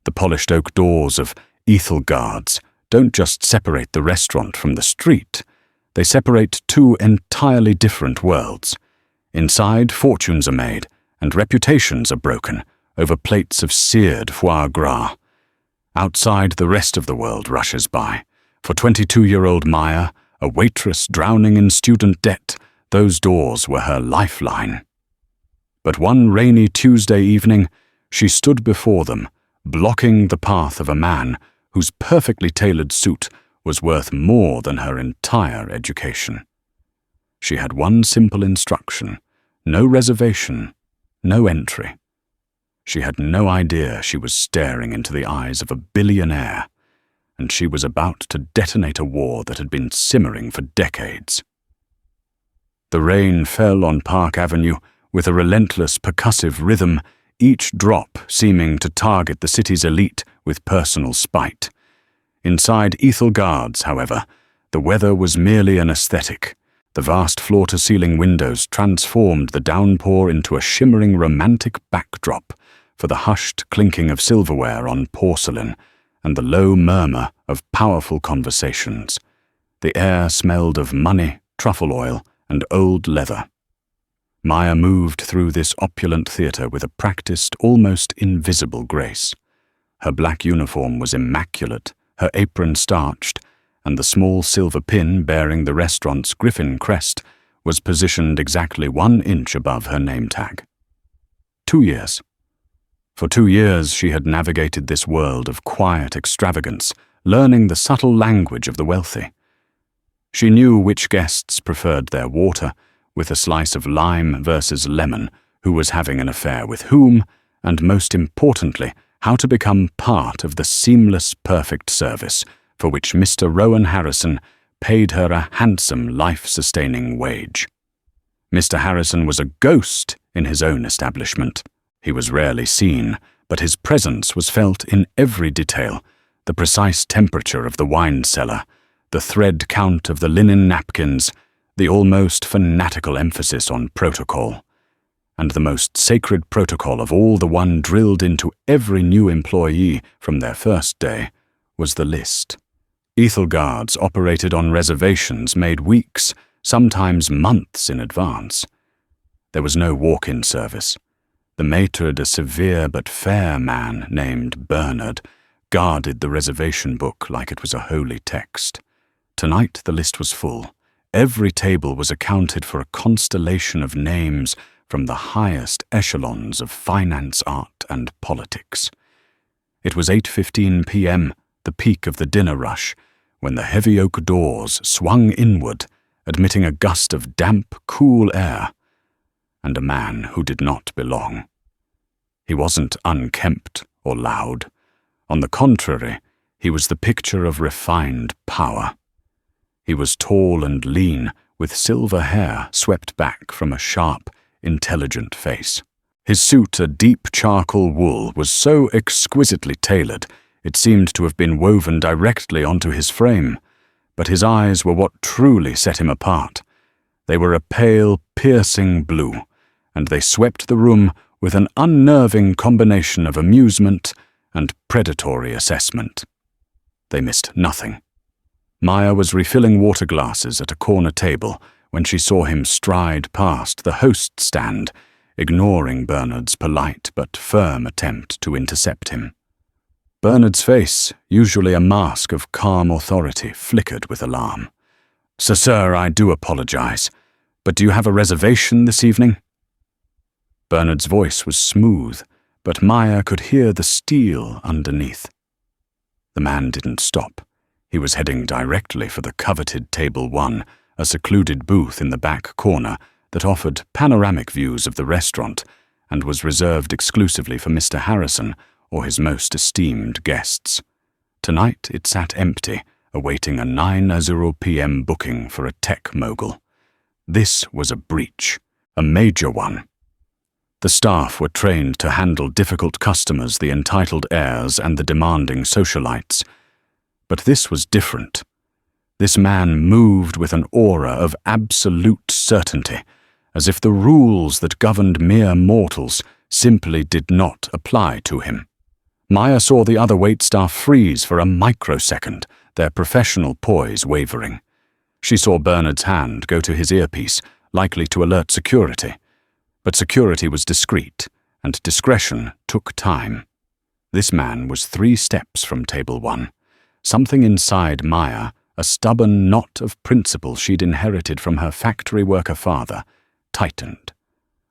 The polished oak doors of Ethelgard's don't just separate the restaurant from the street. They separate two entirely different worlds. Inside, fortunes are made, and reputations are broken over plates of seared foie gras. Outside, the rest of the world rushes by. For 22-year-old Maya, a waitress drowning in student debt, those doors were her lifeline. But one rainy Tuesday evening, she stood before them, blocking the path of a man whose perfectly tailored suit was worth more than her entire education. She had one simple instruction: no reservation, no entry. She had no idea she was staring into the eyes of a billionaire, and she was about to detonate a war that had been simmering for decades. The rain fell on Park Avenue with a relentless, percussive rhythm, each drop seeming to target the city's elite with personal spite. Inside Ethelgard's, however, the weather was merely an aesthetic. The vast floor-to-ceiling windows transformed the downpour into a shimmering romantic backdrop for the hushed clinking of silverware on porcelain and the low murmur of powerful conversations. The air smelled of money, truffle oil, and old leather. Maya moved through this opulent theatre with a practiced, almost invisible grace. Her black uniform was immaculate, her apron starched, and the small silver pin bearing the restaurant's griffin crest was positioned exactly 1 inch above her name tag. 2 years. For 2 years she had navigated this world of quiet extravagance, learning the subtle language of the wealthy. She knew which guests preferred their water, with a slice of lime versus lemon, who was having an affair with whom, and most importantly, how to become part of the seamless, perfect service for which Mr. Rowan Harrison paid her a handsome, life-sustaining wage. Mr. Harrison was a ghost in his own establishment. He was rarely seen, but his presence was felt in every detail: the precise temperature of the wine cellar, the thread count of the linen napkins, the almost fanatical emphasis on protocol. And the most sacred protocol of all, the one drilled into every new employee from their first day, was the list. Ethelgard's operated on reservations made weeks, sometimes months in advance. There was no walk-in service. The maître d', a severe but fair man named Bernard, guarded the reservation book like it was a holy text. Tonight the list was full. Every table was accounted for a constellation of names from the highest echelons of finance, art, and politics. It was 8:15 p.m., the peak of the dinner rush, when the heavy oak doors swung inward, admitting a gust of damp, cool air, and a man who did not belong. He wasn't unkempt or loud. On the contrary, he was the picture of refined power. He was tall and lean, with silver hair swept back from a sharp, intelligent face. His suit, a deep charcoal wool, was so exquisitely tailored it seemed to have been woven directly onto his frame, but his eyes were what truly set him apart. They were a pale, piercing blue, and they swept the room with an unnerving combination of amusement and predatory assessment. They missed nothing. Maya was refilling water glasses at a corner table when she saw him stride past the host stand, ignoring Bernard's polite but firm attempt to intercept him. Bernard's face, usually a mask of calm authority, flickered with alarm. Sir, I do apologize, but do you have a reservation this evening?" Bernard's voice was smooth, but Maya could hear the steel underneath. The man didn't stop. He was heading directly for the coveted Table 1, a secluded booth in the back corner that offered panoramic views of the restaurant and was reserved exclusively for Mr. Harrison or his most esteemed guests. Tonight it sat empty, awaiting a 9:00 p.m. booking for a tech mogul. This was a breach, a major one. The staff were trained to handle difficult customers, the entitled heirs, and the demanding socialites. But this was different. This man moved with an aura of absolute certainty, as if the rules that governed mere mortals simply did not apply to him. Maya saw the other waitstaff freeze for a microsecond, their professional poise wavering. She saw Bernard's hand go to his earpiece, likely to alert security. But security was discreet, and discretion took time. This man was 3 steps from table 1. Something inside Maya, a stubborn knot of principle she'd inherited from her factory worker father, tightened.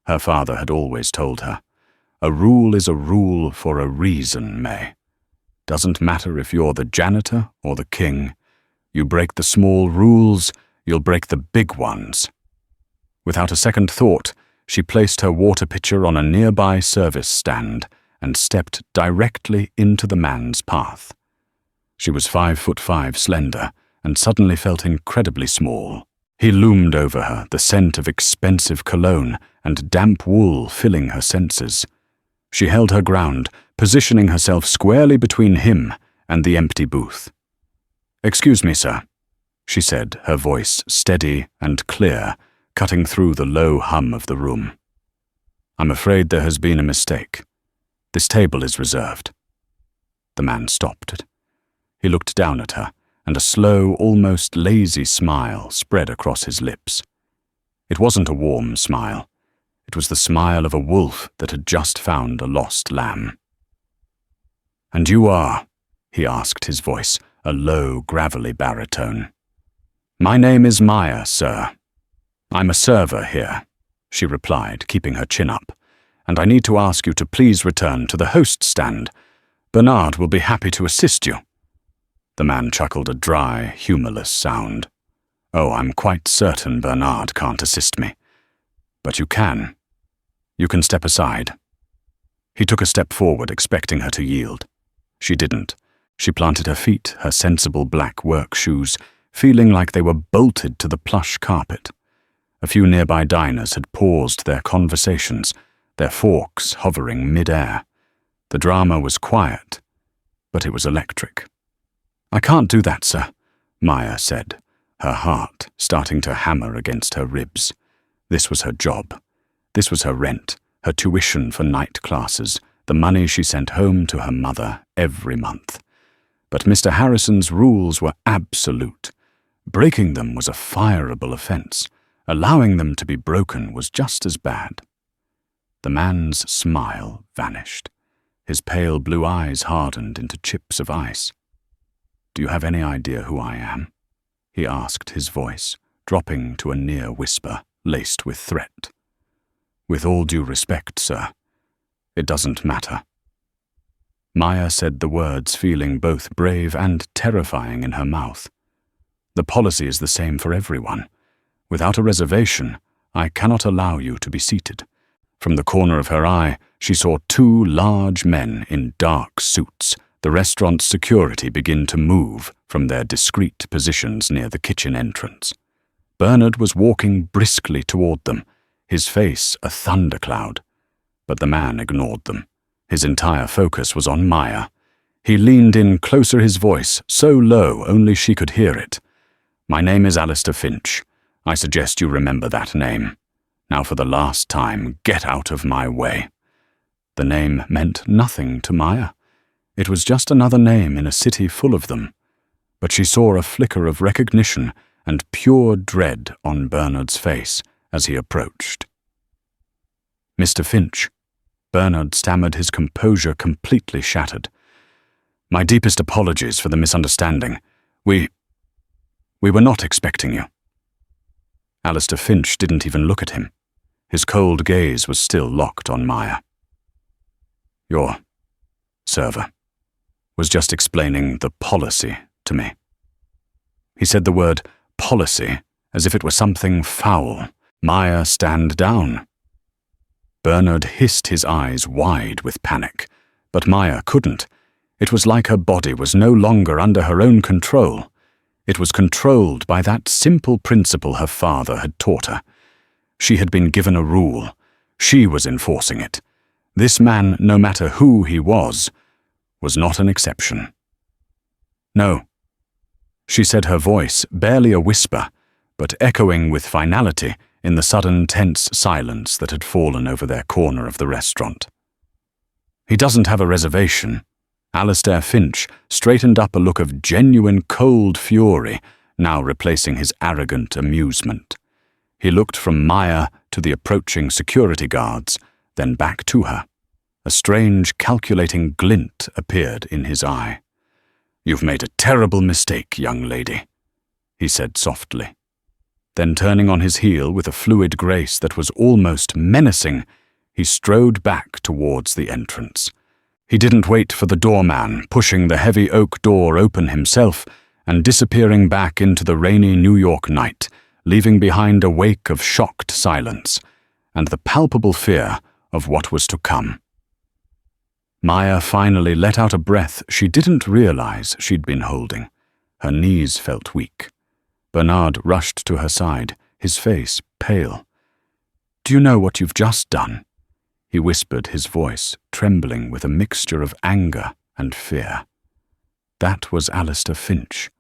Her father had always told her, "A rule is a rule for a reason, May. Doesn't matter if you're the janitor or the king. You break the small rules, you'll break the big ones." Without a second thought, she placed her water pitcher on a nearby service stand and stepped directly into the man's path. She was 5'5" slender and suddenly felt incredibly small. He loomed over her, the scent of expensive cologne and damp wool filling her senses. She held her ground, positioning herself squarely between him and the empty booth. "Excuse me, sir," she said, her voice steady and clear, cutting through the low hum of the room. "I'm afraid there has been a mistake. This table is reserved." The man stopped. He looked down at her, and a slow, almost lazy smile spread across his lips. It wasn't a warm smile. It was the smile of a wolf that had just found a lost lamb. "And you are?" he asked, his voice a low, gravelly baritone. "My name is Maya, sir. I'm a server here," she replied, keeping her chin up, "and I need to ask you to please return to the host stand. Bernard will be happy to assist you." The man chuckled a dry, humorless sound. "Oh, I'm quite certain Bernard can't assist me. But you can. You can step aside." He took a step forward, expecting her to yield. She didn't. She planted her feet, her sensible black work shoes, feeling like they were bolted to the plush carpet. A few nearby diners had paused their conversations, their forks hovering mid-air. The drama was quiet, but it was electric. "I can't do that, sir," Maya said, her heart starting to hammer against her ribs. This was her job. This was her rent, her tuition for night classes, the money she sent home to her mother every month. But Mr. Harrison's rules were absolute. Breaking them was a fireable offense. Allowing them to be broken was just as bad. The man's smile vanished. His pale blue eyes hardened into chips of ice. "Do you have any idea who I am?" he asked, his voice dropping to a near whisper, laced with threat. "With all due respect, sir, it doesn't matter." Maya said the words, feeling both brave and terrifying in her mouth. "The policy is the same for everyone. Without a reservation, I cannot allow you to be seated." From the corner of her eye, she saw 2 large men in dark suits, the restaurant's security, begin to move from their discreet positions near the kitchen entrance. Bernard was walking briskly toward them, his face a thundercloud. But the man ignored them. His entire focus was on Maya. He leaned in closer, his voice so low only she could hear it. "My name is Alistair Finch. I suggest you remember that name. Now for the last time, get out of my way." The name meant nothing to Maya. It was just another name in a city full of them. But she saw a flicker of recognition and pure dread on Bernard's face as he approached. "Mr. Finch," Bernard stammered, his composure completely shattered. "My deepest apologies for the misunderstanding. We were not expecting you." Alistair Finch didn't even look at him. His cold gaze was still locked on Maya. "Your server was just explaining the policy to me." He said the word policy as if it were something foul. "Maya, stand down." Bernard hissed, his eyes wide with panic, but Maya couldn't. It was like her body was no longer under her own control. It was controlled by that simple principle her father had taught her. She had been given a rule. She was enforcing it. This man, no matter who he was not an exception. "No," she said, her voice barely a whisper, but echoing with finality in the sudden tense silence that had fallen over their corner of the restaurant. "He doesn't have a reservation. Alistair Finch straightened up a look of genuine cold fury, now replacing his arrogant amusement. He looked from Maya to the approaching security guards, then back to her. A strange, calculating glint appeared in his eye. "You've made a terrible mistake, young lady," he said softly. Then turning on his heel with a fluid grace that was almost menacing, he strode back towards the entrance. He didn't wait for the doorman, pushing the heavy oak door open himself and disappearing back into the rainy New York night, leaving behind a wake of shocked silence and the palpable fear of what was to come. Maya finally let out a breath she didn't realize she'd been holding. Her knees felt weak. Bernard rushed to her side, his face pale. "Do you know what you've just done?" He whispered, his voice trembling with a mixture of anger and fear. That was Alistair Finch.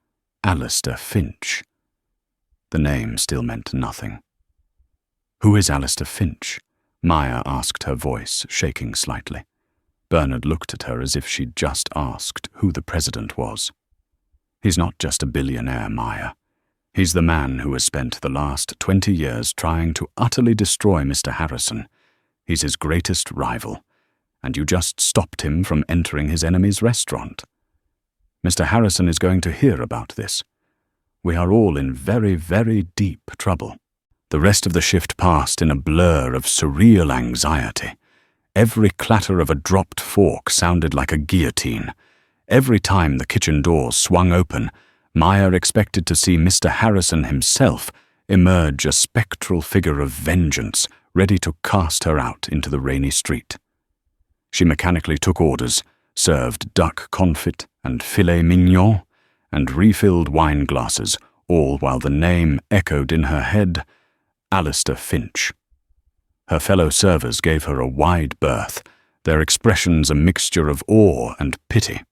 Alistair Finch. The name still meant nothing. "Who is Alistair Finch?" Maya asked, her voice shaking slightly. Bernard looked at her as if she'd just asked who the president was. "He's not just a billionaire, Maya. He's the man who has spent the last 20 years trying to utterly destroy Mr. Harrison. He's his greatest rival, and you just stopped him from entering his enemy's restaurant. Mr. Harrison is going to hear about this. We are all in very, very deep trouble." The rest of the shift passed in a blur of surreal anxiety. Every clatter of a dropped fork sounded like a guillotine. Every time the kitchen doors swung open, Maya expected to see Mr. Harrison himself emerge, a spectral figure of vengeance, ready to cast her out into the rainy street. She mechanically took orders, served duck confit and filet mignon, and refilled wine glasses, all while the name echoed in her head, Alistair Finch. Her fellow servers gave her a wide berth, their expressions a mixture of awe and pity.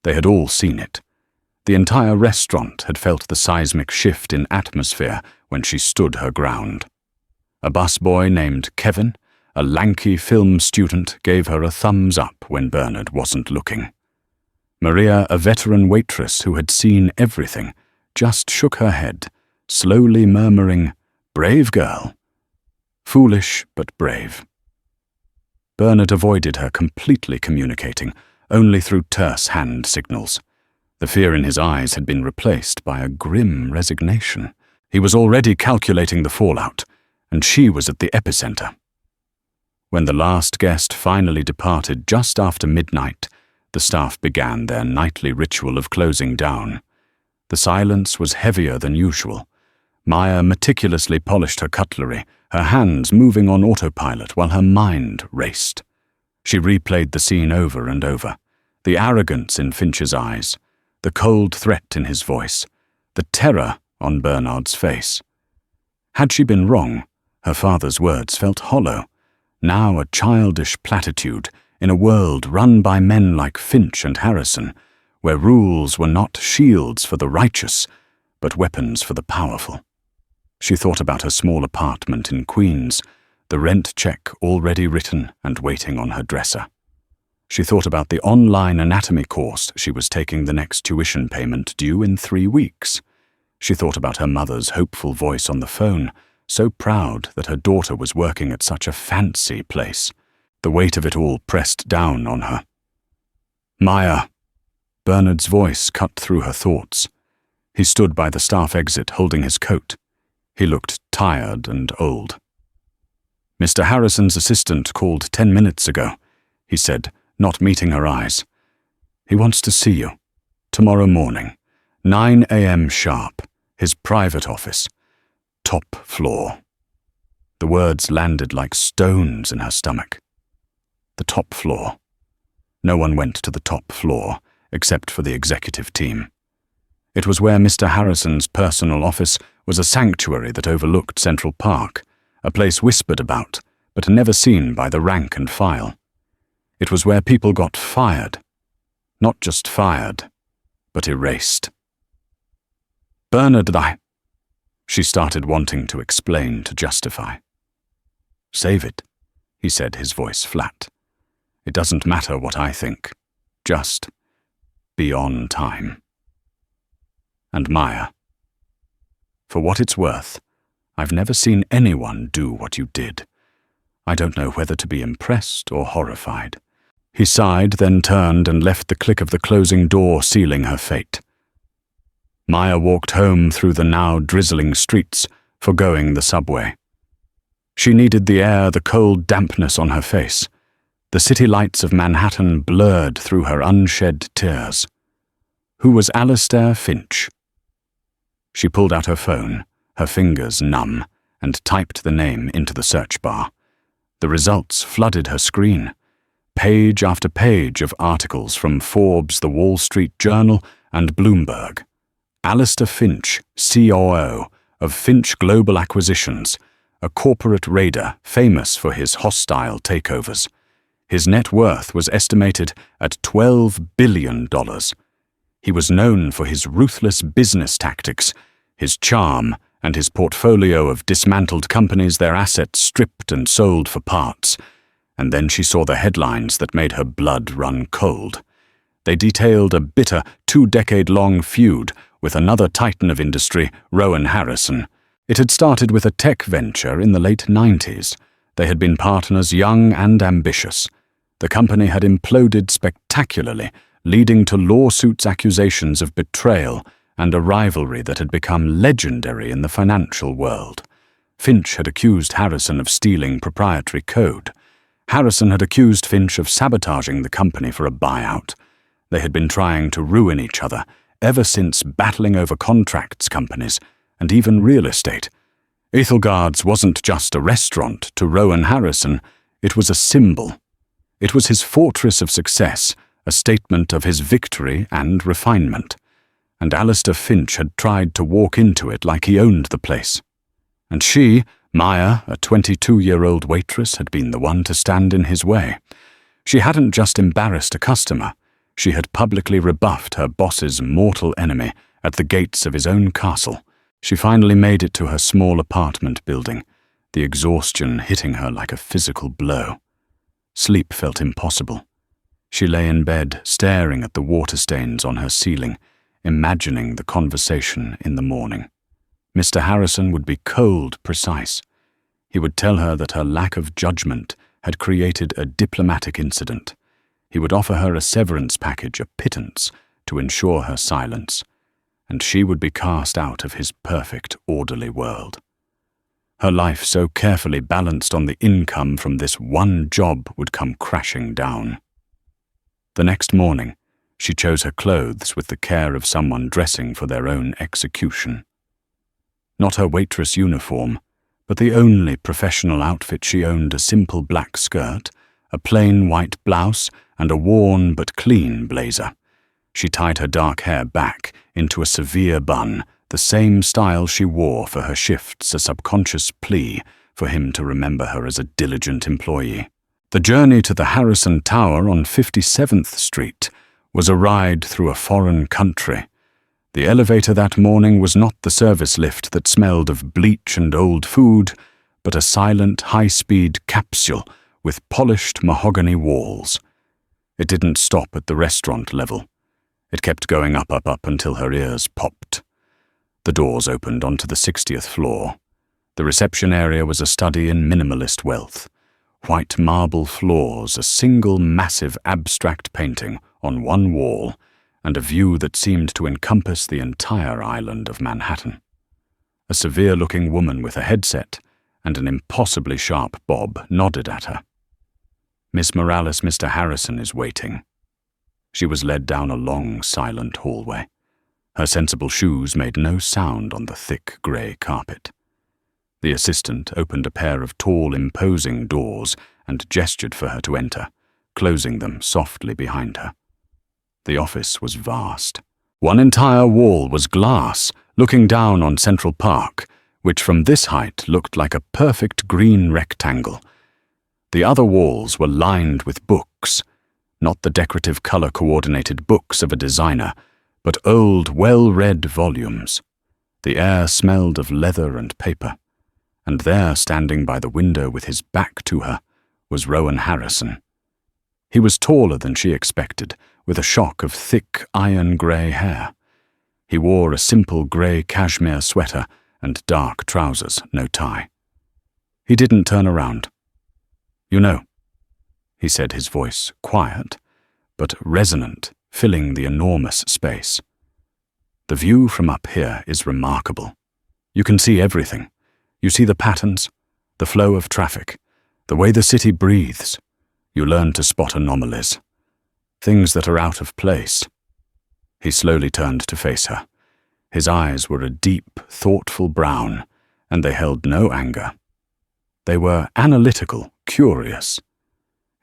They had all seen it. The entire restaurant had felt the seismic shift in atmosphere when she stood her ground. A busboy named Kevin, a lanky film student, gave her a thumbs up when Bernard wasn't looking. Maria, a veteran waitress who had seen everything, just shook her head, slowly murmuring, "Brave girl." Foolish, but brave. Bernard avoided her, completely communicating, only through terse hand signals. The fear in his eyes had been replaced by a grim resignation. He was already calculating the fallout, and she was at the epicenter. When the last guest finally departed just after midnight, the staff began their nightly ritual of closing down. The silence was heavier than usual. Maya meticulously polished her cutlery, her hands moving on autopilot while her mind raced. She replayed the scene over and over. The arrogance in Finch's eyes, the cold threat in his voice, the terror on Bernard's face. Had she been wrong, her father's words felt hollow, now a childish platitude in a world run by men like Finch and Harrison, where rules were not shields for the righteous, but weapons for the powerful. She thought about her small apartment in Queens, the rent check already written and waiting on her dresser. She thought about the online anatomy course she was taking, the next tuition payment due in 3 weeks. She thought about her mother's hopeful voice on the phone, so proud that her daughter was working at such a fancy place. The weight of it all pressed down on her. "Maya!" Bernard's voice cut through her thoughts. He stood by the staff exit holding his coat. He looked tired and old. "Mr. Harrison's assistant called 10 minutes ago," he said, not meeting her eyes. "He wants to see you. Tomorrow morning, 9 a.m. sharp, his private office. Top floor." The words landed like stones in her stomach. The top floor. No one went to the top floor, except for the executive team. It was where Mr. Harrison's personal office was, a sanctuary that overlooked Central Park, a place whispered about, but never seen by the rank and file. It was where people got fired. Not just fired, but erased. "Bernard, She started wanting to explain, to justify. "Save it," he said, his voice flat. "It doesn't matter what I think. Just be on time. And Maya, for what it's worth, I've never seen anyone do what you did. I don't know whether to be impressed or horrified. He sighed, then turned and left the click of the closing door sealing her fate. Maya walked home through the now drizzling streets, forgoing the subway. She needed the air, the cold dampness on her face. The city lights of Manhattan blurred through her unshed tears. Who was Alistair Finch? She pulled out her phone, her fingers numb, and typed the name into the search bar. The results flooded her screen. Page after page of articles from Forbes, The Wall Street Journal, and Bloomberg. Alistair Finch, COO of Finch Global Acquisitions, a corporate raider famous for his hostile takeovers. His net worth was estimated at $12 billion. He was known for his ruthless business tactics, his charm, and his portfolio of dismantled companies, their assets stripped and sold for parts. And then she saw the headlines that made her blood run cold. They detailed a bitter 2-decade-long feud with another titan of industry, Rowan Harrison. It had started with a tech venture in the late 90s. They had been partners young and ambitious. The company had imploded spectacularly, leading to lawsuits, accusations of betrayal, and a rivalry that had become legendary in the financial world. Finch had accused Harrison of stealing proprietary code. Harrison had accused Finch of sabotaging the company for a buyout. They had been trying to ruin each other ever since, battling over contracts companies and even real estate. Ethelgard's wasn't just a restaurant to Rowan Harrison, it was a symbol. It was his fortress of success, a statement of his victory and refinement. And Alistair Finch had tried to walk into it like he owned the place. And she, Maya, a 22-year-old waitress, had been the one to stand in his way. She hadn't just embarrassed a customer, she had publicly rebuffed her boss's mortal enemy at the gates of his own castle. She finally made it to her small apartment building, the exhaustion hitting her like a physical blow. Sleep felt impossible. She lay in bed, staring at the water stains on her ceiling, imagining the conversation in the morning. Mr. Harrison would be cold precise. He would tell her that her lack of judgment had created a diplomatic incident. He would offer her a severance package, a pittance, to ensure her silence, and she would be cast out of his perfect, orderly world. Her life, so carefully balanced on the income from this one job, would come crashing down. The next morning, she chose her clothes with the care of someone dressing for their own execution. Not her waitress uniform, but the only professional outfit she owned: a simple black skirt, a plain white blouse, and a worn but clean blazer. She tied her dark hair back into a severe bun, the same style she wore for her shifts, a subconscious plea for him to remember her as a diligent employee. The journey to the Harrison Tower on 57th Street was a ride through a foreign country. The elevator that morning was not the service lift that smelled of bleach and old food, but a silent, high-speed capsule with polished mahogany walls. It didn't stop at the restaurant level. It kept going up until her ears popped. The doors opened onto the 60th floor. The reception area was a study in minimalist wealth. White marble floors, a single massive abstract painting on one wall, and a view that seemed to encompass the entire island of Manhattan. A severe-looking woman with a headset and an impossibly sharp bob nodded at her. "Miss Morales, Mr. Harrison is waiting." She was led down a long, silent hallway. Her sensible shoes made no sound on the thick grey carpet. The assistant opened a pair of tall, imposing doors and gestured for her to enter, closing them softly behind her. The office was vast. One entire wall was glass, looking down on Central Park, which from this height looked like a perfect green rectangle. The other walls were lined with books, not the decorative color-coordinated books of a designer, but old, well-read volumes. The air smelled of leather and paper, and there, standing by the window with his back to her, was Rowan Harrison. He was taller than she expected, with a shock of thick iron-grey hair. He wore a simple grey cashmere sweater and dark trousers, no tie. He didn't turn around. "You know," he said, his voice quiet, but resonant, filling the enormous space. "The view from up here is remarkable. You can see everything. You see the patterns, the flow of traffic, the way the city breathes. You learn to spot anomalies, things that are out of place." He slowly turned to face her. His eyes were a deep, thoughtful brown, and they held no anger. They were analytical, curious.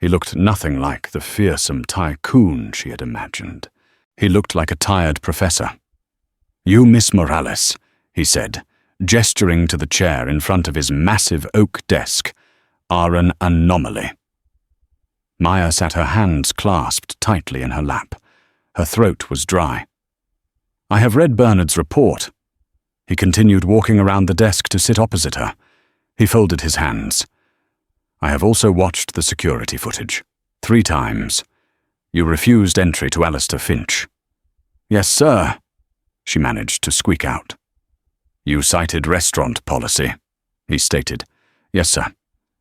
He looked nothing like the fearsome tycoon she had imagined. He looked like a tired professor. "You, Miss Morales," he said, gesturing to the chair in front of his massive oak desk, "are an anomaly." Maya sat her hands clasped tightly in her lap. Her throat was dry. "I have read Bernard's report." He continued walking around the desk to sit opposite her. He folded his hands. "I have also watched the security footage. 3 times. You refused entry to Alistair Finch." "Yes, sir," she managed to squeak out. "You cited restaurant policy," he stated. "Yes, sir.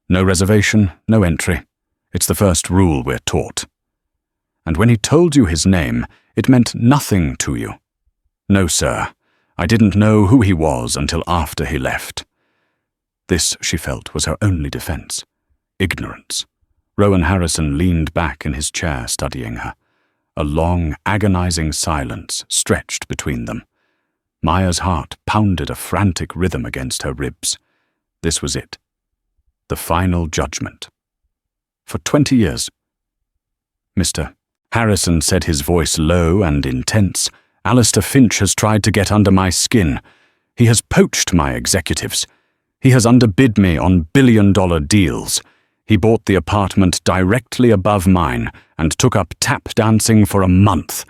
No reservation, no entry. It's the first rule we're taught." "And when he told you his name, it meant nothing to you." "No, sir. I didn't know who he was until after he left." This, she felt, was her only defense. Ignorance. Rowan Harrison leaned back in his chair, studying her. A long, agonizing silence stretched between them. Maya's heart pounded a frantic rhythm against her ribs. This was it. The final judgment. "For 20 years. Mr. Harrison," said his voice low and intense, "Alistair Finch has tried to get under my skin. He has poached my executives. He has underbid me on billion-dollar deals. He bought the apartment directly above mine and took up tap dancing for a month.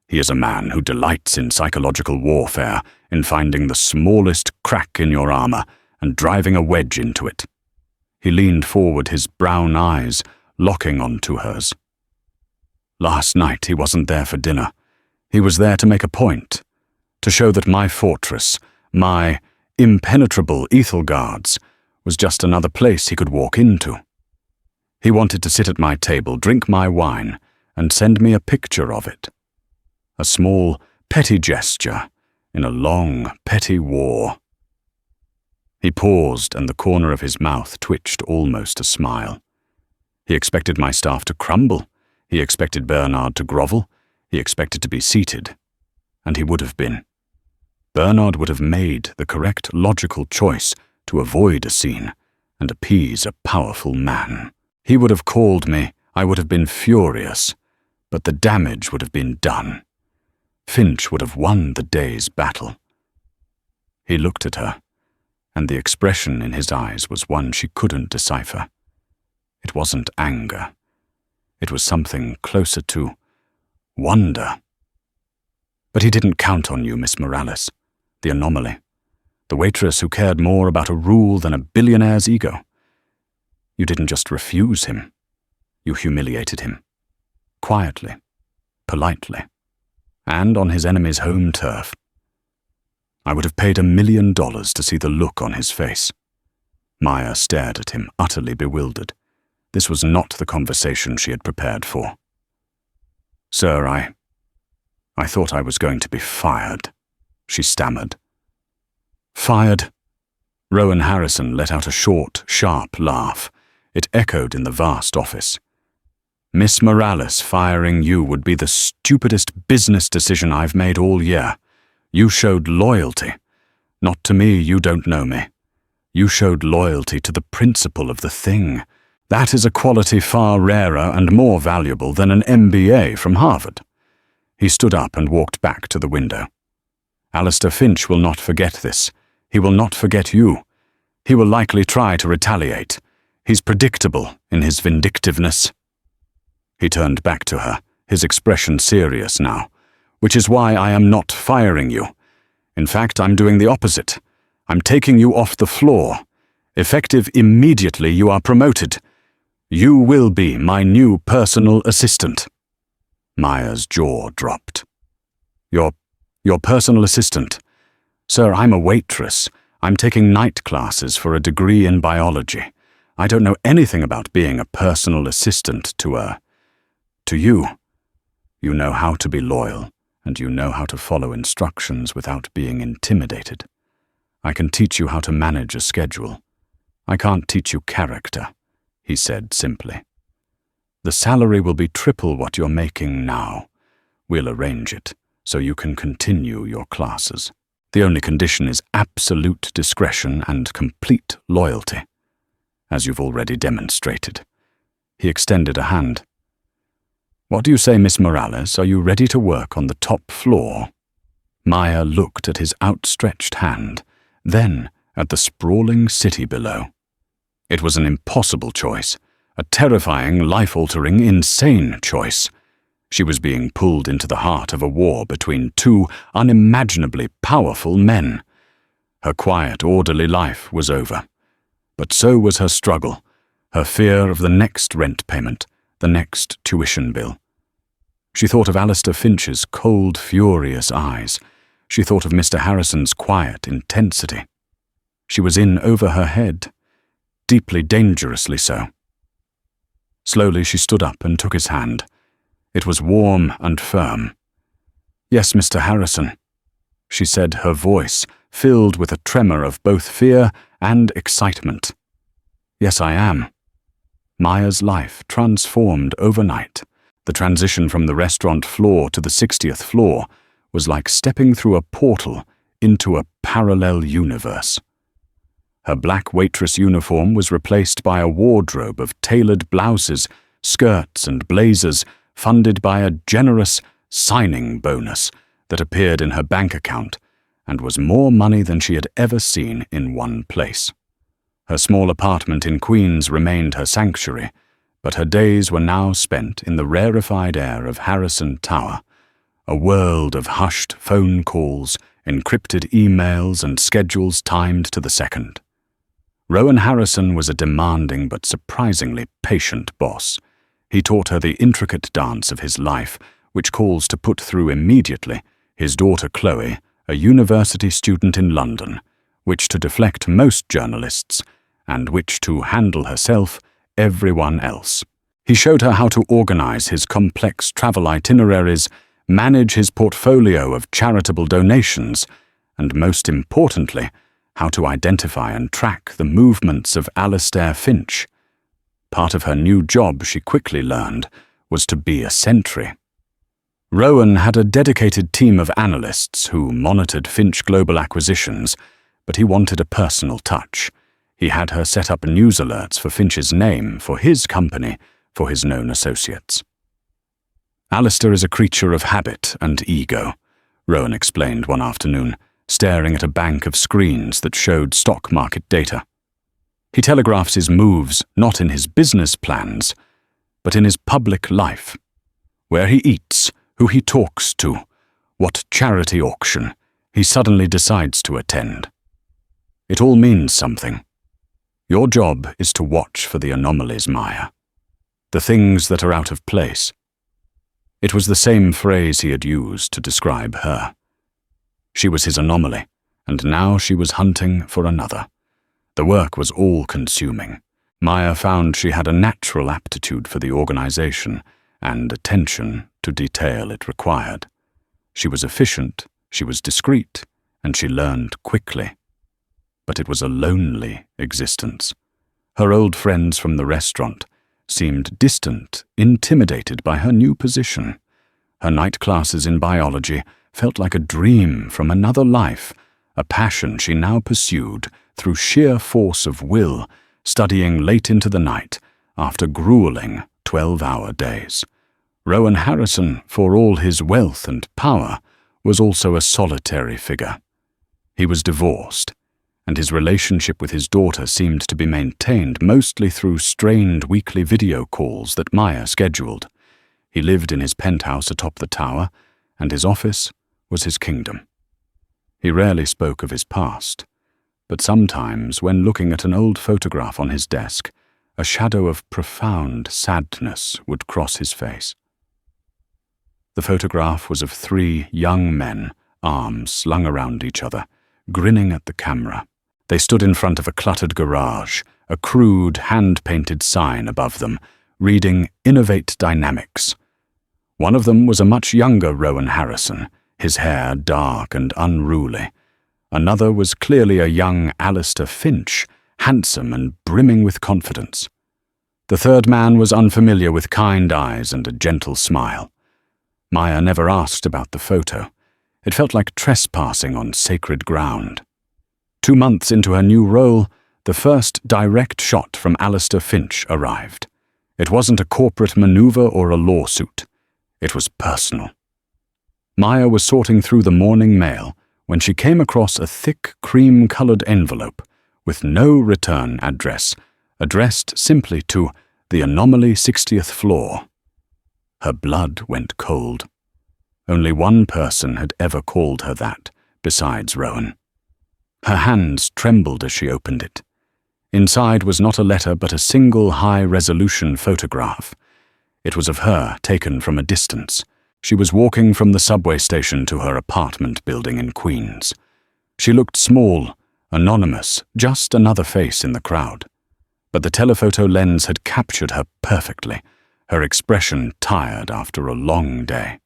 He is a man who delights in psychological warfare, in finding the smallest crack in your armor and driving a wedge into it." He leaned forward, his brown eyes locking onto hers. "Last night he wasn't there for dinner. He was there to make a point, to show that my fortress, my impenetrable Ethel guards, was just another place he could walk into. He wanted to sit at my table, drink my wine, and send me a picture of it. A small, petty gesture in a long, petty war." He paused, and the corner of his mouth twitched almost a smile. He expected my staff to crumble. He expected Bernard to grovel. He expected to be seated. And he would have been. Bernard would have made the correct logical choice to avoid a scene and appease a powerful man. He would have called me. I would have been furious. But the damage would have been done. Finch would have won the day's battle. He looked at her, and the expression in his eyes was one she couldn't decipher. It wasn't anger. It was something closer to wonder. "But he didn't count on you, Miss Morales. The anomaly. The waitress who cared more about a rule than a billionaire's ego. You didn't just refuse him. You humiliated him. Quietly. Politely. And on his enemy's home turf. I would have paid $1 million to see the look on his face." Maya stared at him, utterly bewildered. This was not the conversation she had prepared for. "Sir, I thought I was going to be fired," she stammered. "Fired?" Rowan Harrison let out a short, sharp laugh. It echoed in the vast office. "Miss Morales firing you would be the stupidest business decision I've made all year. You showed loyalty. Not to me, you don't know me. You showed loyalty to the principle of the thing. That is a quality far rarer and more valuable than an MBA from Harvard." He stood up and walked back to the window. "Alistair Finch will not forget this. He will not forget you. He will likely try to retaliate. He's predictable in his vindictiveness." He turned back to her, his expression serious now. "Which is why I am not firing you. In fact, I'm doing the opposite. I'm taking you off the floor. Effective immediately, you are promoted. You will be my new personal assistant." Maya's jaw dropped. Your personal assistant. Sir, I'm a waitress. I'm taking night classes for a degree in biology. I don't know anything about being a personal assistant to you. You know how to be loyal, and you know how to follow instructions without being intimidated. I can teach you how to manage a schedule. I can't teach you character, he said simply. The salary will be triple what you're making now. We'll arrange it so you can continue your classes. The only condition is absolute discretion and complete loyalty, as you've already demonstrated. He extended a hand. What do you say, Miss Morales? Are you ready to work on the top floor? Maya looked at his outstretched hand, then at the sprawling city below. It was an impossible choice, a terrifying, life-altering, insane choice. She was being pulled into the heart of a war between two unimaginably powerful men. Her quiet, orderly life was over. But so was her struggle, her fear of the next rent payment, the next tuition bill. She thought of Alistair Finch's cold, furious eyes. She thought of Mr. Harrison's quiet intensity. She was in over her head, deeply, dangerously so. Slowly she stood up and took his hand. It was warm and firm. Yes, Mr. Harrison, she said, her voice filled with a tremor of both fear and excitement. Yes, I am. Maya's life transformed overnight. The transition from the restaurant floor to the 60th floor was like stepping through a portal into a parallel universe. Her black waitress uniform was replaced by a wardrobe of tailored blouses, skirts, and blazers funded by a generous signing bonus that appeared in her bank account and was more money than she had ever seen in one place. Her small apartment in Queens remained her sanctuary, but her days were now spent in the rarefied air of Harrison Tower, a world of hushed phone calls, encrypted emails, and schedules timed to the second. Rowan Harrison was a demanding but surprisingly patient boss. He taught her the intricate dance of his life, which calls to put through immediately his daughter Chloe, a university student in London, which to deflect most journalists, and which to handle herself, everyone else. He showed her how to organize his complex travel itineraries, manage his portfolio of charitable donations, and most importantly, how to identify and track the movements of Alistair Finch. Part of her new job, she quickly learned, was to be a sentry. Rowan had a dedicated team of analysts who monitored Finch Global Acquisitions, but he wanted a personal touch. He had her set up news alerts for Finch's name, for his company, for his known associates. Alistair is a creature of habit and ego, Rowan explained one afternoon, staring at a bank of screens that showed stock market data. He telegraphs his moves not in his business plans, but in his public life. Where he eats, who he talks to, what charity auction he suddenly decides to attend. It all means something. Your job is to watch for the anomalies, Maya. The things that are out of place. It was the same phrase he had used to describe her. She was his anomaly, and now she was hunting for another. The work was all-consuming. Maya found she had a natural aptitude for the organization and attention to detail it required. She was efficient, she was discreet, and she learned quickly. But it was a lonely existence. Her old friends from the restaurant seemed distant, intimidated by her new position. Her night classes in biology felt like a dream from another life, a passion she now pursued through sheer force of will, studying late into the night after grueling 12-hour days. Rowan Harrison, for all his wealth and power, was also a solitary figure. He was divorced, and his relationship with his daughter seemed to be maintained mostly through strained weekly video calls that Maya scheduled. He lived in his penthouse atop the tower, and his office was his kingdom. He rarely spoke of his past, but sometimes, when looking at an old photograph on his desk, a shadow of profound sadness would cross his face. The photograph was of 3 young men, arms slung around each other, grinning at the camera. They stood in front of a cluttered garage, a crude, hand-painted sign above them, reading "Innovate Dynamics." One of them was a much younger Rowan Harrison, his hair dark and unruly. Another was clearly a young Alistair Finch, handsome and brimming with confidence. The third man was unfamiliar, with kind eyes and a gentle smile. Maya never asked about the photo. It felt like trespassing on sacred ground. 2 months into her new role, the first direct shot from Alistair Finch arrived. It wasn't a corporate maneuver or a lawsuit. It was personal. Maya was sorting through the morning mail when she came across a thick, cream-colored envelope with no return address, addressed simply to the Anomaly 60th floor. Her blood went cold. Only one person had ever called her that, besides Rowan. Her hands trembled as she opened it. Inside was not a letter but a single high-resolution photograph. It was of her, taken from a distance. She was walking from the subway station to her apartment building in Queens. She looked small, anonymous, just another face in the crowd. But the telephoto lens had captured her perfectly, her expression tired after a long day.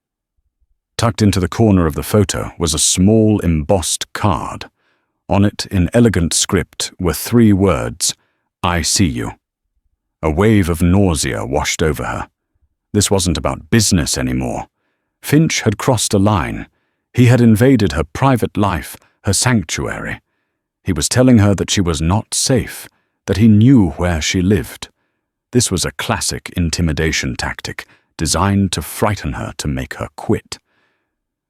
Tucked into the corner of the photo was a small embossed card. On it, in elegant script, were 3 words, "I see you." A wave of nausea washed over her. This wasn't about business anymore. Finch had crossed a line. He had invaded her private life, her sanctuary. He was telling her that she was not safe, that he knew where she lived. This was a classic intimidation tactic, designed to frighten her, to make her quit.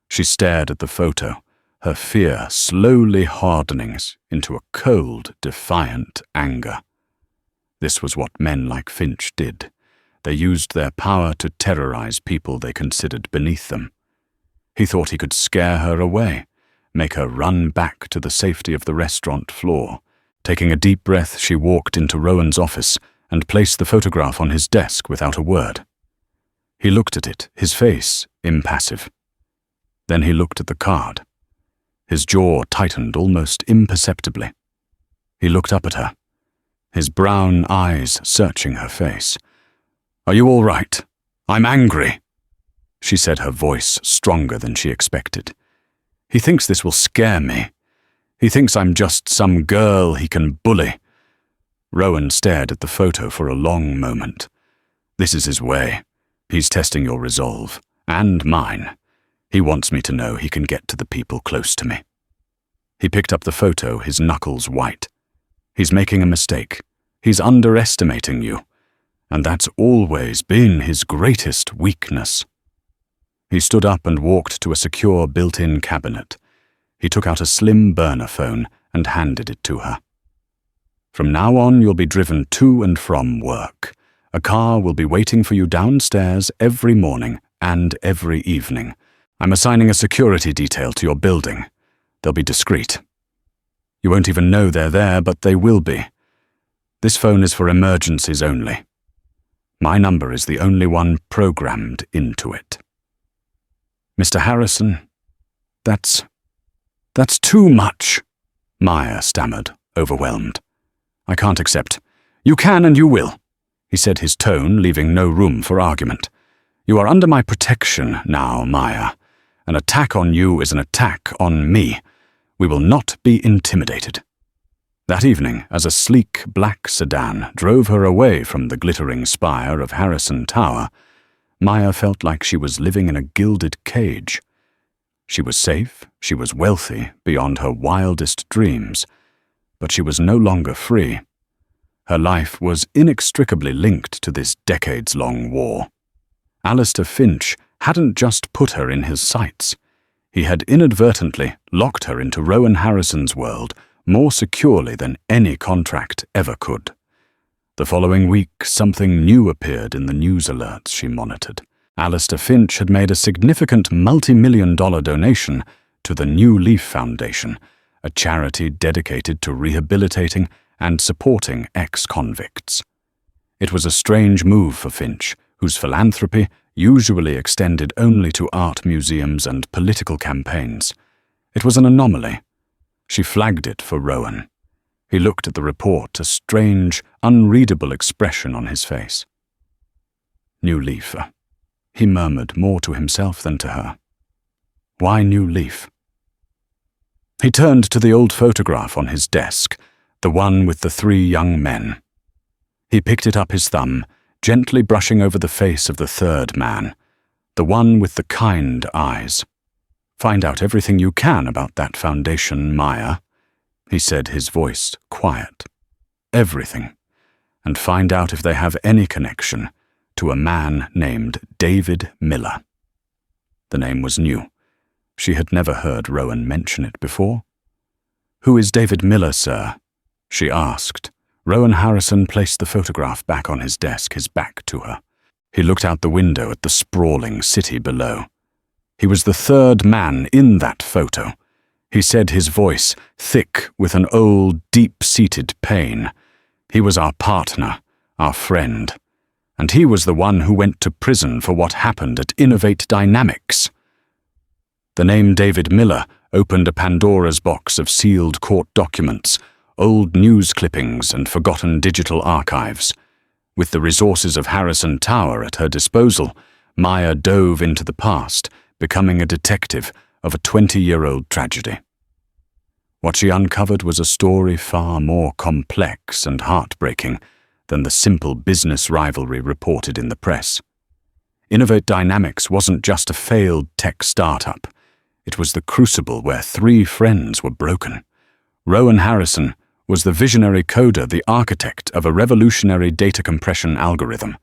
She stared at the photo, her fear slowly hardening into a cold, defiant anger. This was what men like Finch did. They used their power to terrorize people they considered beneath them. He thought he could scare her away, make her run back to the safety of the restaurant floor. Taking a deep breath, she walked into Rowan's office and placed the photograph on his desk without a word. He looked at it, his face impassive. Then he looked at the card. His jaw tightened almost imperceptibly. He looked up at her, his brown eyes searching her face. "Are you all right? I'm angry," she said, her voice stronger than she expected. "He thinks this will scare me. He thinks I'm just some girl he can bully." Rowan stared at the photo for a long moment. "This is his way. He's testing your resolve, and mine. He wants me to know he can get to the people close to me." He picked up the photo, his knuckles white. "He's making a mistake. He's underestimating you. And that's always been his greatest weakness." He stood up and walked to a secure built-in cabinet. He took out a slim burner phone and handed it to her. "From now on, you'll be driven to and from work. A car will be waiting for you downstairs every morning and every evening. I'm assigning a security detail to your building. They'll be discreet. You won't even know they're there, but they will be. This phone is for emergencies only. My number is the only one programmed into it." "Mr. Harrison, that's too much," Maya stammered, overwhelmed. "I can't accept." "You can and you will," he said, his tone leaving no room for argument. "You are under my protection now, Maya. An attack on you is an attack on me. We will not be intimidated." That evening, as a sleek black sedan drove her away from the glittering spire of Harrison Tower, Maya felt like she was living in a gilded cage. She was safe, she was wealthy beyond her wildest dreams, but she was no longer free. Her life was inextricably linked to this decades-long war. Alistair Finch hadn't just put her in his sights. He had inadvertently locked her into Rowan Harrison's world more securely than any contract ever could. The following week, something new appeared in the news alerts she monitored. Alistair Finch had made a significant multi-million-dollar donation to the New Leaf Foundation, a charity dedicated to rehabilitating and supporting ex-convicts. It was a strange move for Finch, whose philanthropy usually extended only to art museums and political campaigns. It was an anomaly. She flagged it for Rowan. He looked at the report, a strange, unreadable expression on his face. New leaf, he murmured, more to himself than to her. Why new leaf? He turned to the old photograph on his desk, the one with the 3 young men. He picked it up his thumb, gently brushing over the face of the 3rd man, the one with the kind eyes. Find out everything you can about that foundation, Maya, he said, his voice quiet. Everything. And find out if they have any connection to a man named David Miller. The name was new. She had never heard Rowan mention it before. Who is David Miller, sir? She asked. Rowan Harrison placed the photograph back on his desk, his back to her. He looked out the window at the sprawling city below. He was the 3rd man in that photo. He said, his voice thick with an old, deep-seated pain. He was our partner, our friend. And he was the one who went to prison for what happened at Innovate Dynamics. The name David Miller opened a Pandora's box of sealed court documents, old news clippings and forgotten digital archives. With the resources of Harrison Tower at her disposal, Maya dove into the past, becoming a detective of a 20-year-old tragedy. What she uncovered was a story far more complex and heartbreaking than the simple business rivalry reported in the press. Innovate Dynamics wasn't just a failed tech startup. It was the crucible where 3 friends were broken. Rowan Harrison was the visionary coder, the architect of a revolutionary data compression algorithm.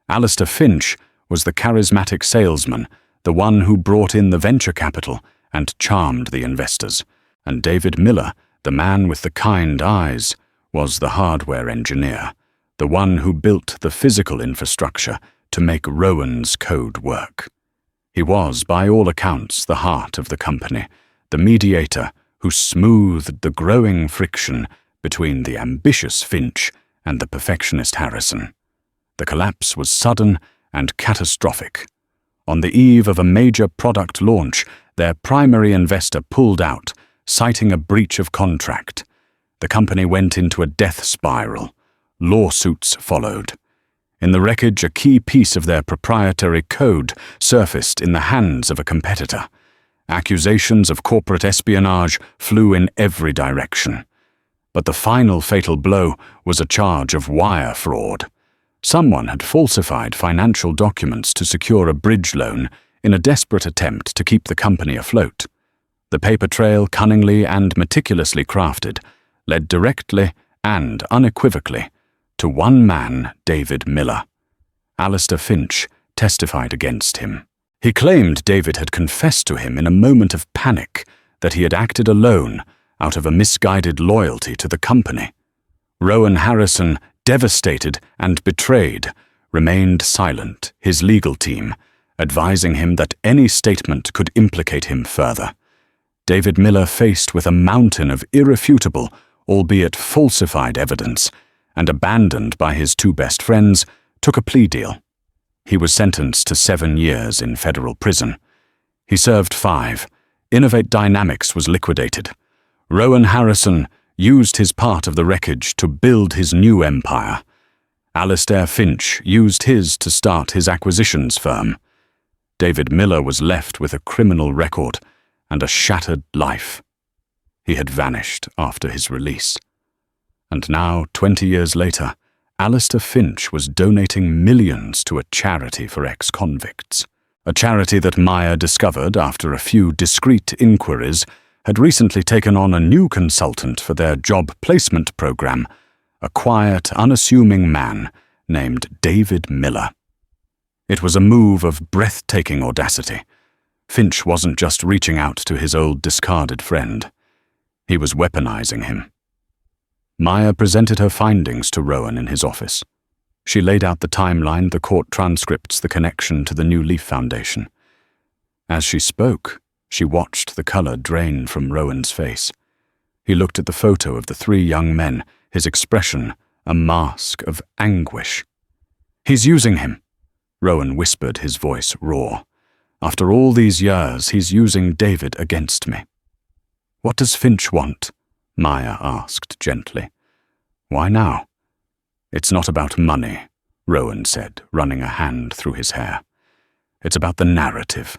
Alistair Finch was the charismatic salesman, the one who brought in the venture capital and charmed the investors. And David Miller, the man with the kind eyes, was the hardware engineer, the one who built the physical infrastructure to make Rowan's code work. He was, by all accounts, the heart of the company, the mediator who smoothed the growing friction between the ambitious Finch and the perfectionist Harrison. The collapse was sudden and catastrophic. On the eve of a major product launch, their primary investor pulled out, citing a breach of contract. The company went into a death spiral. Lawsuits followed. In the wreckage, a key piece of their proprietary code surfaced in the hands of a competitor. Accusations of corporate espionage flew in every direction. But the final fatal blow was a charge of wire fraud. Someone had falsified financial documents to secure a bridge loan in a desperate attempt to keep the company afloat. The paper trail, cunningly and meticulously crafted, led directly and unequivocally to one man, David Miller. Alistair Finch testified against him. He claimed David had confessed to him in a moment of panic that he had acted alone out of a misguided loyalty to the company. Rowan Harrison, devastated and betrayed, remained silent, his legal team, advising him that any statement could implicate him further. David Miller, faced with a mountain of irrefutable, albeit falsified evidence, and abandoned by his 2 best friends, took a plea deal. He was sentenced to 7 years in federal prison. He served 5. Innovate Dynamics was liquidated. Rowan Harrison used his part of the wreckage to build his new empire. Alistair Finch used his to start his acquisitions firm. David Miller was left with a criminal record and a shattered life. He had vanished after his release. And now, 20 years later, Alistair Finch was donating millions to a charity for ex-convicts. A charity that Maya discovered after a few discreet inquiries had recently taken on a new consultant for their job placement program, a quiet, unassuming man named David Miller. It was a move of breathtaking audacity. Finch wasn't just reaching out to his old discarded friend. He was weaponizing him. Maya presented her findings to Rowan in his office. She laid out the timeline, the court transcripts, the connection to the New Leaf Foundation. As she spoke, she watched the color drain from Rowan's face. He looked at the photo of the 3 young men, his expression a mask of anguish. "He's using him," Rowan whispered, his voice raw. "After all these years, he's using David against me." "What does Finch want?" Maya asked gently. "Why now?" "It's not about money," Rowan said, running a hand through his hair. "It's about the narrative.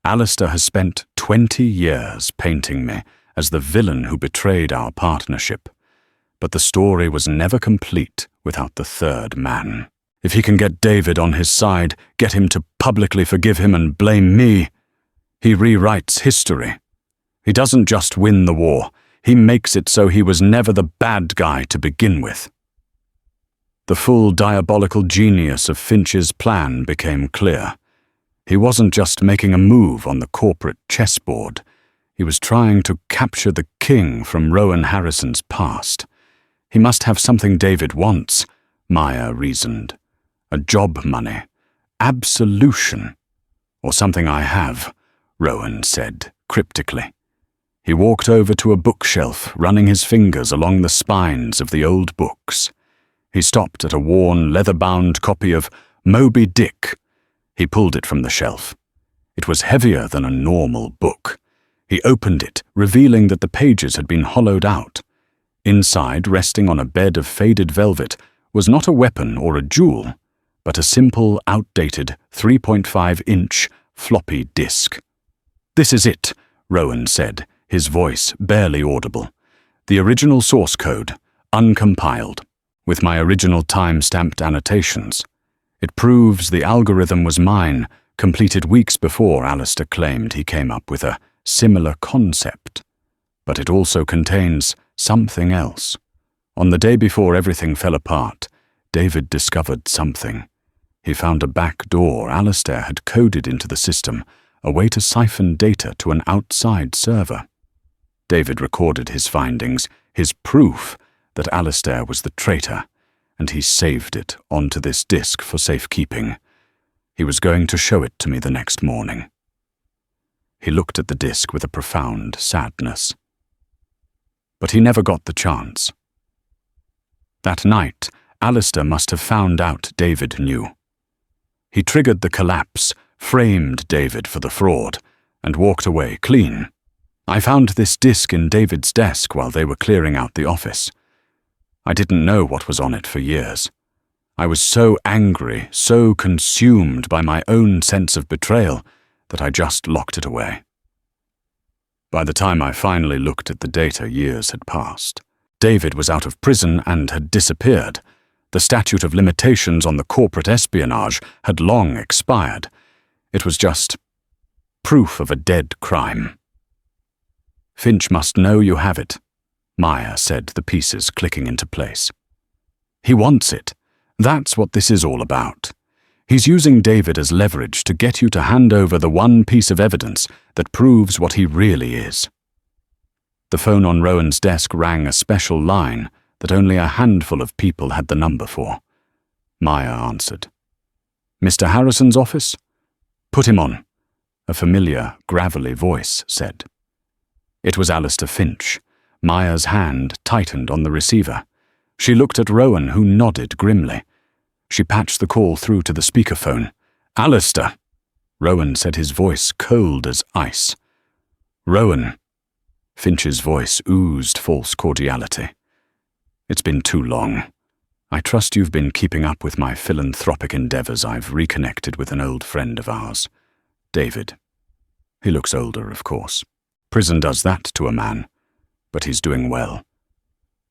Alistair has spent 20 years painting me as the villain who betrayed our partnership. But the story was never complete without the third man. If he can get David on his side, get him to publicly forgive him and blame me, he rewrites history. He doesn't just win the war, he makes it so he was never the bad guy to begin with." The full diabolical genius of Finch's plan became clear. He wasn't just making a move on the corporate chessboard. He was trying to capture the king from Rowan Harrison's past. He must have something David wants, Maya reasoned. A job money, absolution, or something I have, Rowan said cryptically. He walked over to a bookshelf, running his fingers along the spines of the old books. He stopped at a worn, leather-bound copy of Moby Dick. He pulled it from the shelf. It was heavier than a normal book. He opened it, revealing that the pages had been hollowed out. Inside, resting on a bed of faded velvet, was not a weapon or a jewel, but a simple, outdated 3.5-inch floppy disk. "This is it," Rowan said, his voice barely audible. "The original source code, uncompiled, with my original time-stamped annotations. It proves the algorithm was mine, completed weeks before Alistair claimed he came up with a similar concept. But it also contains something else. On the day before everything fell apart, David discovered something. He found a back door Alistair had coded into the system, a way to siphon data to an outside server. David recorded his findings, his proof that Alistair was the traitor, and he saved it onto this disk for safekeeping. He was going to show it to me the next morning." He looked at the disk with a profound sadness. But he never got the chance. That night, Alistair must have found out David knew. He triggered the collapse, framed David for the fraud, and walked away clean. "I found this disk in David's desk while they were clearing out the office. I didn't know what was on it for years. I was so angry, so consumed by my own sense of betrayal, that I just locked it away." By the time I finally looked at the data, years had passed. David was out of prison and had disappeared. The statute of limitations on the corporate espionage had long expired. It was just proof of a dead crime. "Finch must know you have it," Maya said, the pieces clicking into place. "He wants it. That's what this is all about. He's using David as leverage to get you to hand over the one piece of evidence that proves what he really is." The phone on Rowan's desk rang a special line that only a handful of people had the number for. Maya answered. "Mr. Harrison's office?" "Put him on," a familiar, gravelly voice said. It was Alistair Finch. Maya's hand tightened on the receiver. She looked at Rowan, who nodded grimly. She patched the call through to the speakerphone. "Alistair," Rowan said, his voice cold as ice. "Rowan." Finch's voice oozed false cordiality. "It's been too long. I trust you've been keeping up with my philanthropic endeavors. I've reconnected with an old friend of ours, David. He looks older, of course. Prison does that to a man, but he's doing well.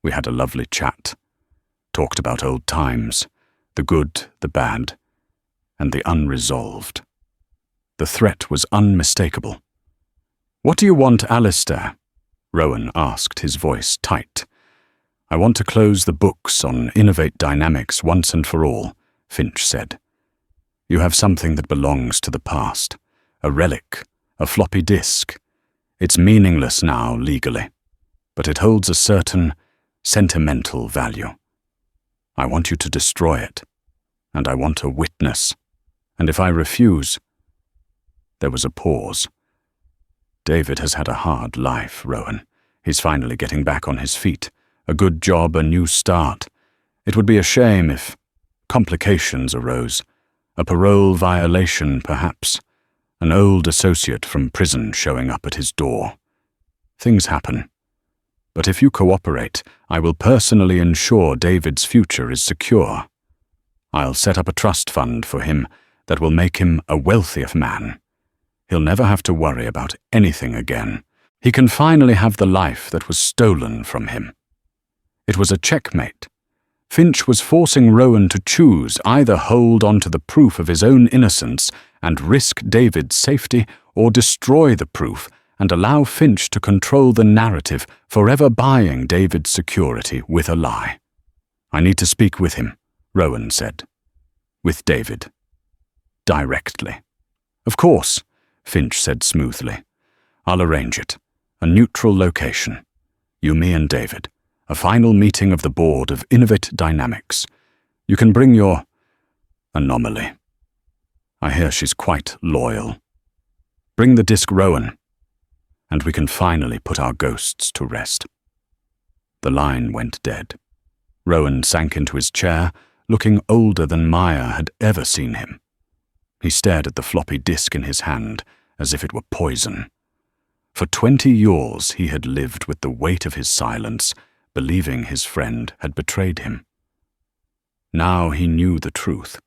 We had a lovely chat, talked about old times, the good, the bad, and the unresolved. The threat was unmistakable." "What do you want, Alistair?" Rowan asked, his voice tight. "I want to close the books on Innovate Dynamics once and for all," Finch said. "You have something that belongs to the past, a relic, a floppy disk. It's meaningless now legally, but it holds a certain sentimental value. I want you to destroy it, and I want a witness. And if I refuse—" There was a pause. "David has had a hard life, Rowan. He's finally getting back on his feet. A good job, a new start. It would be a shame if complications arose. A parole violation, perhaps. An old associate from prison showing up at his door. Things happen. But if you cooperate, I will personally ensure David's future is secure. I'll set up a trust fund for him that will make him a wealthier man. He'll never have to worry about anything again. He can finally have the life that was stolen from him. It was a checkmate. Finch was forcing Rowan to choose, either hold on to the proof of his own innocence and risk David's safety, or destroy the proof and allow Finch to control the narrative, forever buying David's security with a lie. I need to speak with him, Rowan said. With David. Directly. Of course, Finch said smoothly. I'll arrange it. A neutral location. You, me, and David. A final meeting of the board of Innovate Dynamics. You can bring your anomaly. I hear she's quite loyal. Bring the disc, Rowan, and we can finally put our ghosts to rest. The line went dead. Rowan sank into his chair, looking older than Maya had ever seen him. He stared at the floppy disk in his hand as if it were poison. For 20 years he had lived with the weight of his silence, believing his friend had betrayed him. Now he knew the truth,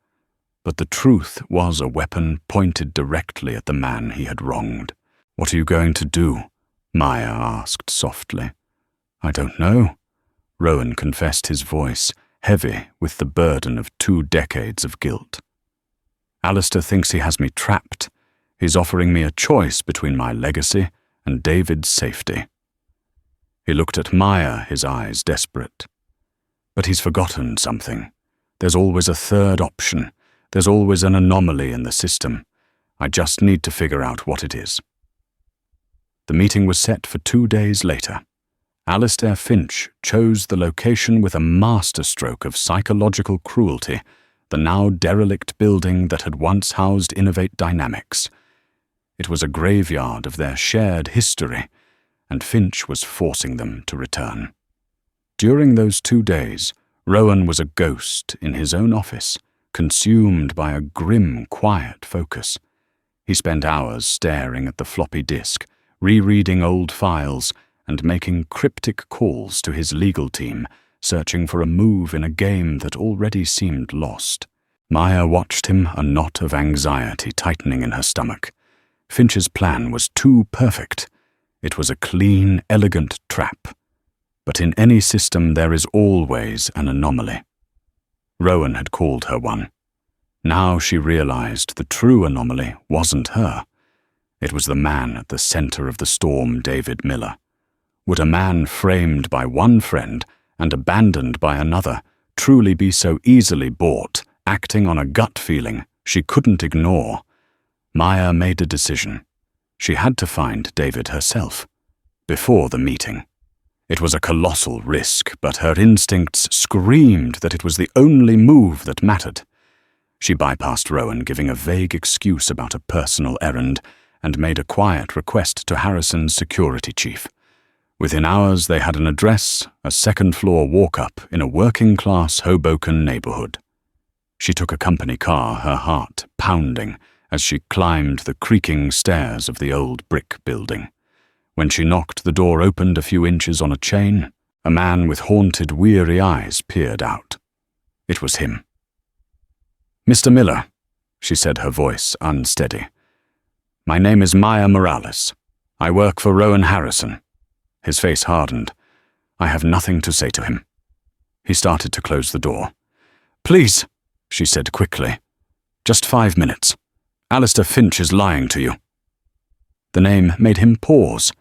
but the truth was a weapon pointed directly at the man he had wronged. What are you going to do? Maya asked softly. I don't know. Rowan confessed, his voice heavy with the burden of 2 decades of guilt. Alistair thinks he has me trapped. He's offering me a choice between my legacy and David's safety. He looked at Maya, his eyes desperate. But he's forgotten something. There's always a third option. There's always an anomaly in the system. I just need to figure out what it is. The meeting was set for 2 days later. Alistair Finch chose the location with a masterstroke of psychological cruelty, the now derelict building that had once housed Innovate Dynamics. It was a graveyard of their shared history, and Finch was forcing them to return. During those 2 days, Rowan was a ghost in his own office, consumed by a grim, quiet focus. He spent hours staring at the floppy disk, rereading old files, and making cryptic calls to his legal team, searching for a move in a game that already seemed lost. Maya watched him, a knot of anxiety tightening in her stomach. Finch's plan was too perfect. It was a clean, elegant trap. But in any system there is always an anomaly. Rowan had called her one. Now she realized the true anomaly wasn't her. It was the man at the center of the storm, David Miller. Would a man framed by one friend and abandoned by another truly be so easily bought, acting on a gut feeling she couldn't ignore? Maya made a decision. She had to find David herself, before the meeting. It was a colossal risk, but her instincts screamed that it was the only move that mattered. She bypassed Rowan, giving a vague excuse about a personal errand, and made a quiet request to Harrison's security chief. Within hours they had an address, a second-floor walk-up in a working-class Hoboken neighborhood. She took a company car, her heart pounding, as she climbed the creaking stairs of the old brick building. When she knocked, the door opened a few inches on a chain. A man with haunted, weary eyes peered out. It was him. "Mr. Miller," she said, her voice unsteady. "My name is Maya Morales. I work for Rowan Harrison." His face hardened. "I have nothing to say to him." He started to close the door. "Please," she said quickly. "Just 5 minutes. Alistair Finch is lying to you." The name made him pause.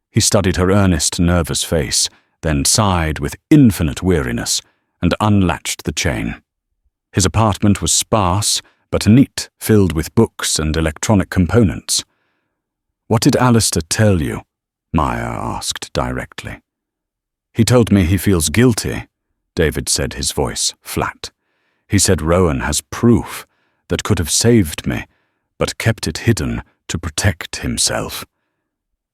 He studied her earnest, nervous face, then sighed with infinite weariness and unlatched the chain. His apartment was sparse, but neat, filled with books and electronic components. "What did Alistair tell you?" Maya asked directly. "He told me he feels guilty," David said, his voice flat. "He said Rowan has proof that could have saved me, but kept it hidden to protect himself.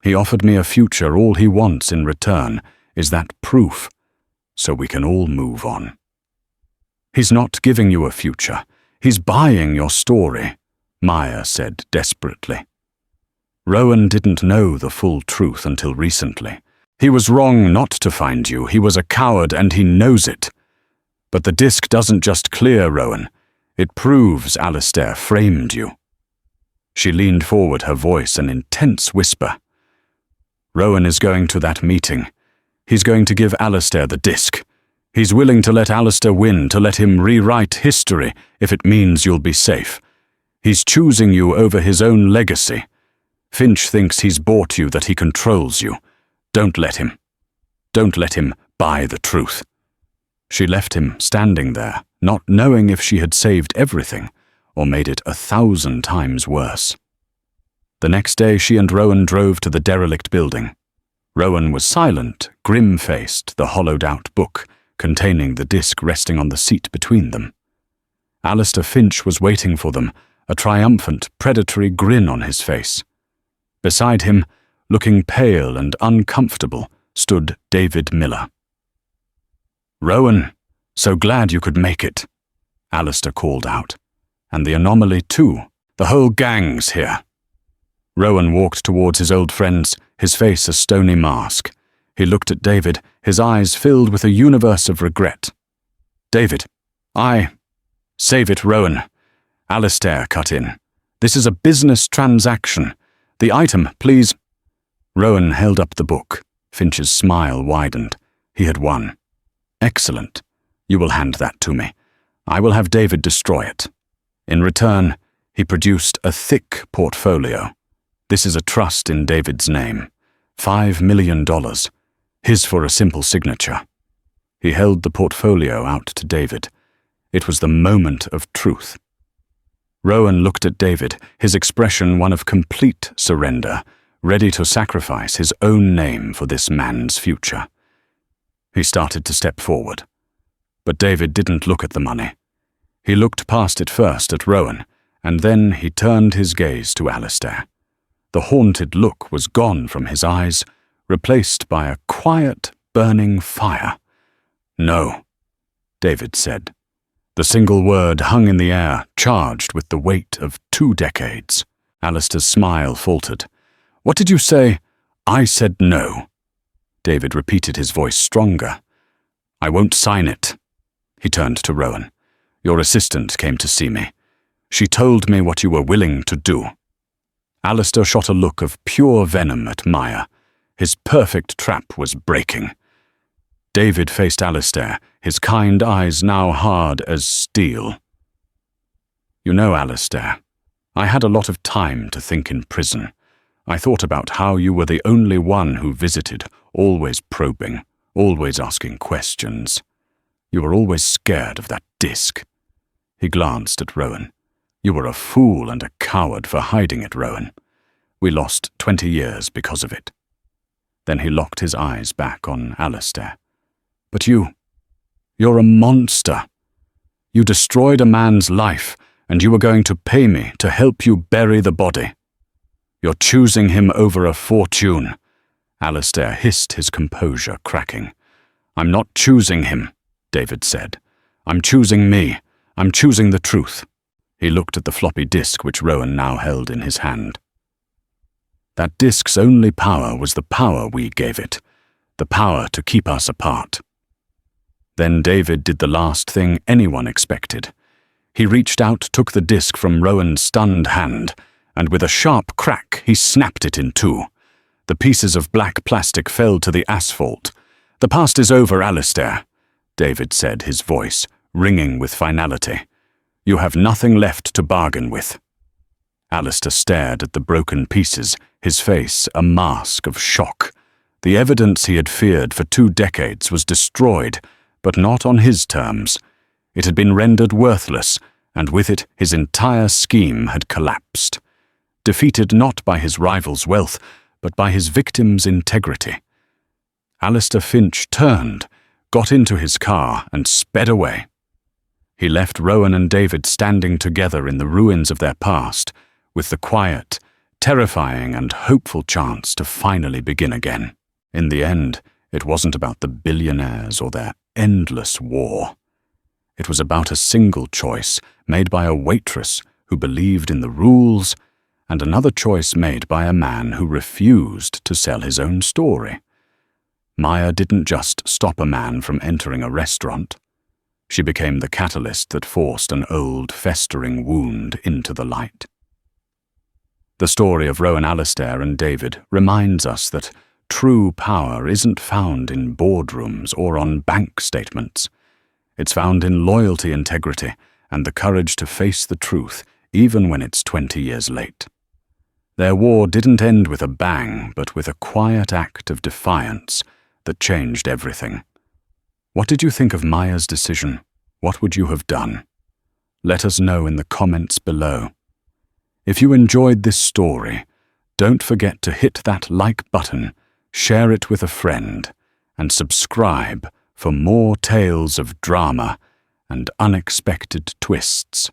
He offered me a future. All he wants in return is that proof, so we can all move on." "He's not giving you a future. He's buying your story, Maya said desperately. Rowan didn't know the full truth until recently. He was wrong not to find you. He was a coward and he knows it. But the disc doesn't just clear Rowan. It proves Alistair framed you. She leaned forward, her voice an intense whisper. Rowan is going to that meeting. He's going to give Alistair the disc. He's willing to let Alistair win, to let him rewrite history if it means you'll be safe. He's choosing you over his own legacy. Finch thinks he's bought you, that he controls you. Don't let him. Don't let him buy the truth. She left him standing there, not knowing if she had saved everything or made it 1,000 times worse. The next day she and Rowan drove to the derelict building. Rowan was silent, grim-faced, the hollowed-out book containing the disc resting on the seat between them. Alistair Finch was waiting for them, a triumphant, predatory grin on his face. Beside him, looking pale and uncomfortable, stood David Miller. "Rowan, so glad you could make it," Alistair called out. "And the anomaly too. The whole gang's here." Rowan walked towards his old friends, his face a stony mask. He looked at David, his eyes filled with a universe of regret. "David, Save it, Rowan." Alistair cut in. "This is a business transaction. The item, please." Rowan held up the book. Finch's smile widened. He had won. "Excellent. You will hand that to me. I will have David destroy it." In return, he produced a thick portfolio. This is a trust in David's name. $5 million. His for a simple signature. He held the portfolio out to David. It was the moment of truth. Rowan looked at David, his expression one of complete surrender, ready to sacrifice his own name for this man's future. He started to step forward. But David didn't look at the money. He looked past it first at Rowan, and then he turned his gaze to Alistair. The haunted look was gone from his eyes, replaced by a quiet, burning fire. "No," David said. The single word hung in the air, charged with the weight of 2 decades. Alistair's smile faltered. "What did you say?" "I said no." David repeated, his voice stronger. "I won't sign it." He turned to Rowan. "Your assistant came to see me. She told me what you were willing to do." Alistair shot a look of pure venom at Maya. His perfect trap was breaking. David faced Alistair, his kind eyes now hard as steel. "You know, Alistair, I had a lot of time to think in prison. I thought about how you were the only one who visited, always probing, always asking questions. You were always scared of that disc." He glanced at Rowan. "You were a fool and a coward for hiding it, Rowan. We lost 20 years because of it." Then he locked his eyes back on Alistair. "But you're a monster. You destroyed a man's life, and you were going to pay me to help you bury the body. You're choosing him over a fortune." Alistair hissed, his composure cracking. "I'm not choosing him," David said. "I'm choosing me. I'm choosing the truth." He looked at the floppy disk which Rowan now held in his hand. "That disk's only power was the power we gave it, the power to keep us apart." Then David did the last thing anyone expected. He reached out, took the disk from Rowan's stunned hand, and with a sharp crack he snapped it in two. The pieces of black plastic fell to the asphalt. "The past is over, Alistair," David said, his voice ringing with finality. "You have nothing left to bargain with." Alistair stared at the broken pieces, his face a mask of shock. The evidence he had feared for 2 decades was destroyed, but not on his terms. It had been rendered worthless, and with it his entire scheme had collapsed. Defeated not by his rival's wealth, but by his victim's integrity. Alistair Finch turned, got into his car, and sped away. He left Rowan and David standing together in the ruins of their past, with the quiet, terrifying and hopeful chance to finally begin again. In the end, it wasn't about the billionaires or their endless war. It was about a single choice made by a waitress who believed in the rules, and another choice made by a man who refused to sell his own story. Maya didn't just stop a man from entering a restaurant. She became the catalyst that forced an old, festering wound into the light. The story of Rowan Alastair and David reminds us that true power isn't found in boardrooms or on bank statements. It's found in loyalty, integrity, and the courage to face the truth, even when it's 20 years late. Their war didn't end with a bang, but with a quiet act of defiance that changed everything. What did you think of Maya's decision? What would you have done? Let us know in the comments below. If you enjoyed this story, don't forget to hit that like button, share it with a friend, and subscribe for more tales of drama and unexpected twists.